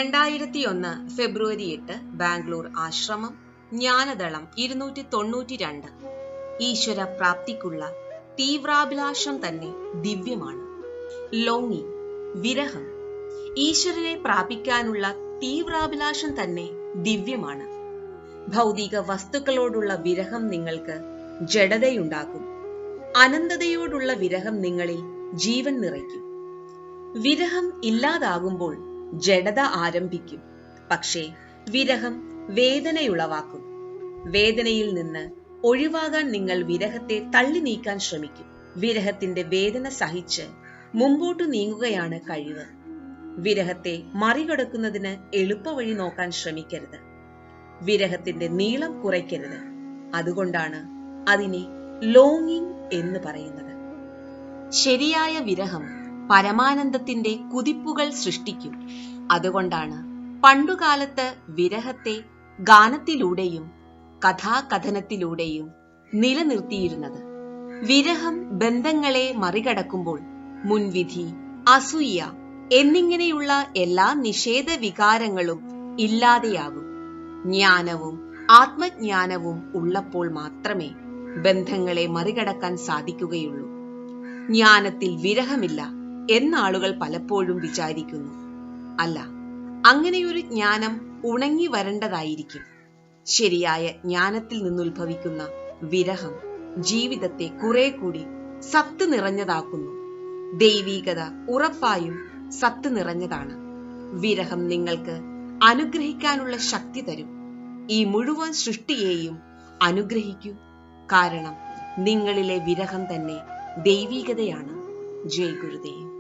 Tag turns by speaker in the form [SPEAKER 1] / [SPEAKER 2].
[SPEAKER 1] 2001 ഫെബ്രുവരി 8 ബാംഗ്ലൂർ ആശ്രമം ജ്ഞാനദളം 292. ഈശ്വര പ്രാപ്തിക്കുള്ള തീവ്രാഭിലാഷം തന്നെ ദിവ്യമാണ്. ലോങ്ങി വിരഹം. ഈശ്വരനെ പ്രാപിക്കാനുള്ള തീവ്രാഭിലാഷം തന്നെ ദിവ്യമാണ്. ഭൗതിക വസ്തുക്കളോടുള്ള വിരഹം നിങ്ങൾക്ക് ജഡതയുണ്ടാക്കും. അനന്തതയോടുള്ള വിരഹം നിങ്ങളിൽ ജീവൻ നിറയ്ക്കും. വിരഹം ഇല്ലാതാകുമ്പോൾ ജഡത ആരംഭിക്കും. പക്ഷേ വിരഹം വേദനയുളവാക്കും. വേദനയിൽ നിന്ന് ഒഴിവാകാൻ നിങ്ങൾ വിരഹത്തെ തള്ളി നീക്കാൻ ശ്രമിക്കും. വിരഹത്തിന്റെ വേദന സഹിച്ച് മുമ്പോട്ടു നീങ്ങുകയാണ് കഴിവ്. വിരഹത്തെ മറികടക്കുന്നതിന് എളുപ്പവഴി നോക്കാൻ ശ്രമിക്കരുത്. വിരഹത്തിന്റെ നീളം കുറയ്ക്കരുത്. അതുകൊണ്ടാണ് അതിനെ ലോങ്ങിങ് എന്ന് പറയുന്നത്. ശരിയായ വിരഹം പരമാനന്ദത്തിന്റെ കുതിപ്പുകൾ സൃഷ്ടിക്കും. അതുകൊണ്ടാണ് പണ്ടുകാലത്ത് വിരഹത്തെ ഗാനത്തിലൂടെയും കഥാകഥനത്തിലൂടെയും നിലനിർത്തിയിരുന്നത്. വിരഹം ബന്ധങ്ങളെ മറികടക്കുമ്പോൾ മുൻവിധി, അസൂയ എന്നിങ്ങനെയുള്ള എല്ലാ നിഷേധ വികാരങ്ങളും ഇല്ലാതെയാകും. ജ്ഞാനവും ആത്മജ്ഞാനവും ഉള്ളപ്പോൾ മാത്രമേ ബന്ധങ്ങളെ മറികടക്കാൻ സാധിക്കുകയുള്ളൂ. ജ്ഞാനത്തിൽ വിരഹമില്ല എന്നാളുകൾ പലപ്പോഴും വിചാരിക്കുന്നു. അല്ല, അങ്ങനെയൊരു ജ്ഞാനം ഉണങ്ങി വരേണ്ടതായിരിക്കും. ശരിയായ ജ്ഞാനത്തിൽ നിന്നുത്ഭവിക്കുന്ന വിരഹം ജീവിതത്തെ കുറെ കൂടി സത്ത് നിറഞ്ഞതാക്കുന്നു. ദൈവീകത ഉറപ്പായും സത്ത് നിറഞ്ഞതാണ്. വിരഹം നിങ്ങൾക്ക് അനുഗ്രഹിക്കാനുള്ള ശക്തി തരും. ഈ മുഴുവൻ സൃഷ്ടിയെയും അനുഗ്രഹിക്കൂ. കാരണം നിങ്ങളിലെ വിരഹം തന്നെ ദൈവീകതയാണ്. ജയ് ഗുരുദേവ്.